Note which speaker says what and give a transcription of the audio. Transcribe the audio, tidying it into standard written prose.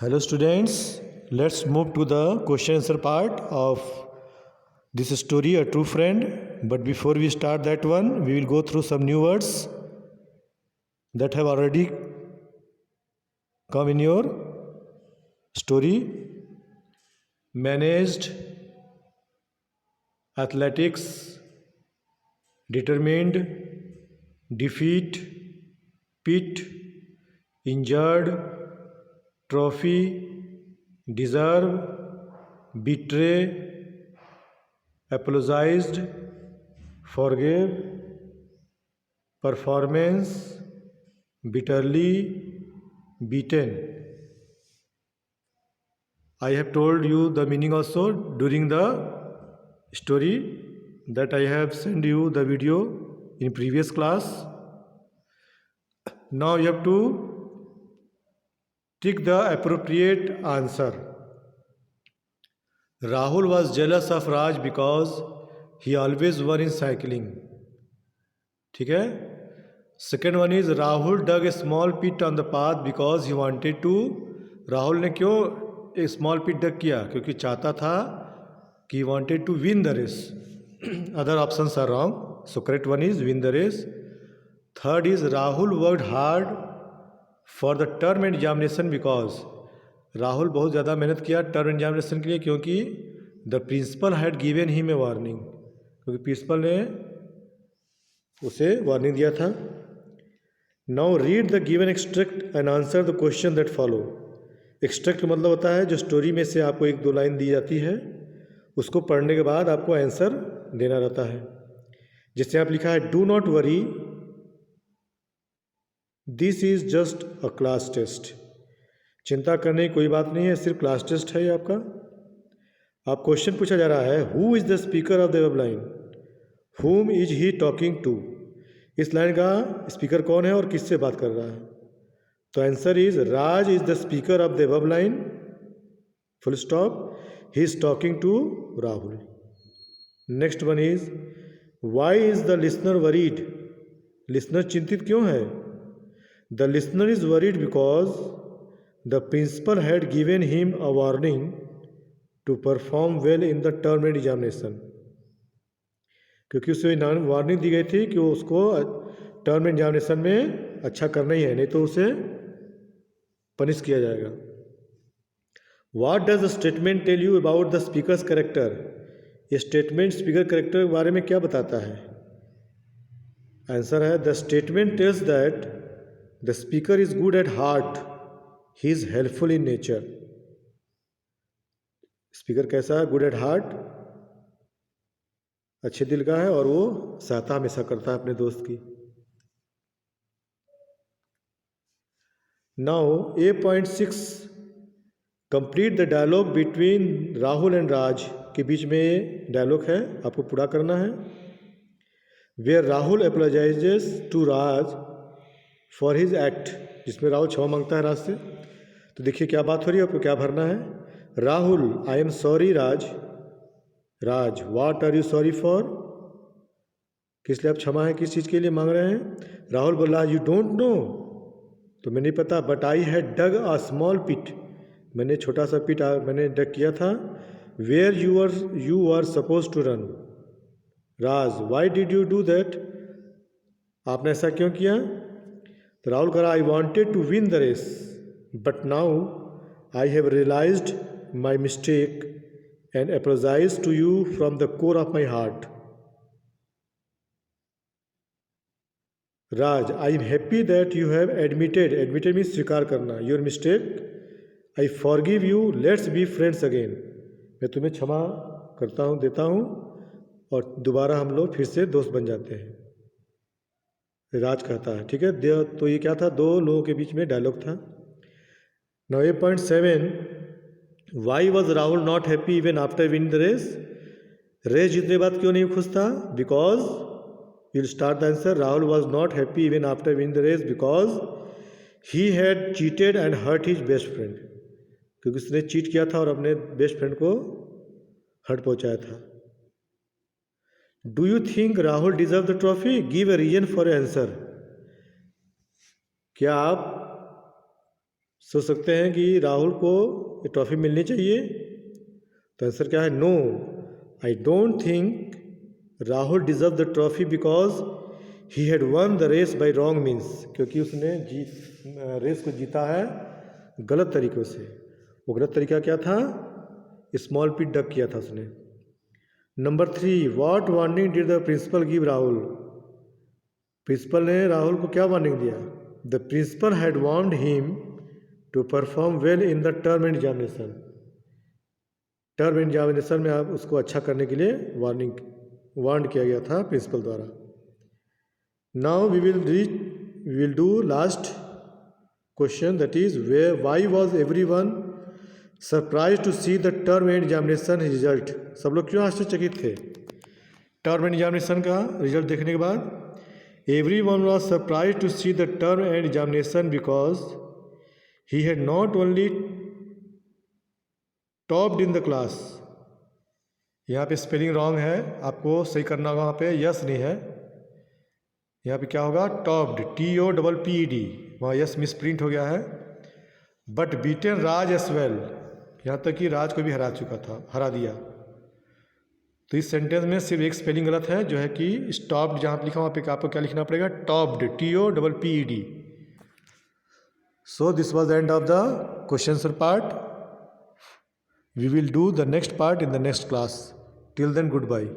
Speaker 1: Hello students, let's move to the question answer part of this story, A True Friend. But before we start that one, we will go through some new words that have already come in your story. Managed, athletics, determined, defeat, pit, injured, trophy, deserve, betray, apologized, forgave, performance, bitterly, beaten. I have told you the meaning also during the story that I have sent you the video in previous class. Now you have to tick the appropriate answer. Rahul was jealous of Raj because he always won in cycling. ठीक है. Second one is Rahul dug a small pit on the path because he wanted to. Rahul ने क्यों एक small पिट डग किया? क्योंकि चाहता था कि wanted to win the race. Other options are wrong. So correct one is win the race. Third is Rahul worked hard for the term examination because Rahul बहुत ज़्यादा मेहनत किया टर्म एग्जामिनेशन के लिए क्योंकि the principal had given him a warning, क्योंकि principal ने उसे वार्निंग दिया था. Now read the given extract and answer the question that follow. Extract मतलब होता है जो स्टोरी में से आपको एक दो लाइन दी जाती है, उसको पढ़ने के बाद आपको आंसर देना रहता है. जिससे आप लिखा है do not worry, this is just a class test. चिंता करने की कोई बात नहीं है, सिर्फ क्लास टेस्ट है ये आपका. आप क्वेश्चन पूछा जा रहा है who is the speaker of the web line, whom is he talking to. इस लाइन का स्पीकर कौन है और किससे बात कर रहा है? तो answer is Raj is the speaker of the web line, full stop. He is talking to Rahul. Next one is why is the listener worried. Listener चिंतित क्यों है? The listener is worried because the principal had given him a warning to perform well in the term examination. क्योंकि उसे warning दी गई थी कि वो उसको टर्म एग्जामिनेशन में अच्छा करना ही है, नहीं तो उसे पनिश किया जाएगा. What does the statement tell you about the speaker's character? ये स्टेटमेंट स्पीकर कैरेक्टर के बारे में क्या बताता है? आंसर है the statement tells that the speaker is good at heart, he is helpful in nature. Speaker कैसा है? गुड एट हार्ट, अच्छे दिल का है और वो सहायता हमेशा करता है अपने दोस्त की. Now 8.6 complete the dialogue between Rahul and Raj. के बीच में डायलॉग है, आपको पूरा करना है. Where Rahul apologises to Raj for his act, जिसमें राहुल क्षमा मांगता है राज से. तो देखिए क्या बात हो रही है, आपको क्या भरना है. Rahul I am sorry Raj. Raj what are you sorry for. किस लिए आप क्षमा है, किस चीज़ के लिए मांग रहे हैं? राहुल बोला यू डोंट नो, तो मैं नहीं पता. But I had dug a small pit, मैंने छोटा सा पिट मैंने डग किया था. Where you are suppose to run. Raj why did you do that, आपने ऐसा क्यों किया? तो राहुल कह रहा I wanted to win the race but now I have realized my mistake and apologize to you from the core of my heart. Raj, I am happy that you have admitted means स्वीकार करना, your mistake. I forgive you, let's be friends again. मैं तुम्हें क्षमा करता हूँ, देता हूँ और दोबारा हम लोग फिर से दोस्त बन जाते हैं. राज कहता है ठीक है. तो ये क्या था, दो लोगों के बीच में डायलॉग था. Now 8.7 why was Rahul not happy even after winning the race. Race जीतने बाद क्यों नहीं खुश था? Because you will start the answer. Rahul was not happy even after winning the race because he had cheated and hurt his best friend. क्योंकि उसने cheat किया था और अपने बेस्ट फ्रेंड को हर्ट पहुंचाया था. Do you think Rahul deserve the trophy? Give a reason for your answer. क्या आप सोच सकते हैं कि राहुल को ये ट्रॉफी मिलनी चाहिए, तो आंसर क्या है? No, I don't think Rahul deserve the trophy because he had won the race by wrong means, क्योंकि उसने रेस को जीता है गलत तरीक़ों से। वो गलत तरीका क्या था? स्मॉल पिट डक किया था उसने। Number 3, what warning did the principal give Rahul? Principal ने राहुल को क्या वार्निंग दिया? The principal had warned him to perform well in the term end examination. Term end examination में आप उसको अच्छा करने के लिए वार्न किया गया था प्रिंसिपल द्वारा। Now we will do last question, that is why was everyone surprise to see the term end examination result? सब लोग क्यों आश्चर्यचकित थे टर्म एंड एग्जामिनेशन का रिजल्ट देखने के बाद? Everyone was surprise to see the term end examination because he had not only topped in the class. यहाँ पे स्पेलिंग रॉन्ग है, आपको सही करना होगा। वहाँ पे यस नहीं है, यहाँ पे क्या होगा? टॉप्ड, TOPPED, वहाँ यस मिस प्रिंट हो गया है। But beaten Raj as well, यहाँ तक कि राज को भी हरा दिया। तो इस सेंटेंस में सिर्फ एक स्पेलिंग गलत है, जो है कि स्टॉप्ड जहाँ पे लिखा वहाँ पे आपको क्या लिखना पड़ेगा? Topped, TOPPED। So this was the end of the question answer part. We will do the next part in the next class. Till then, goodbye.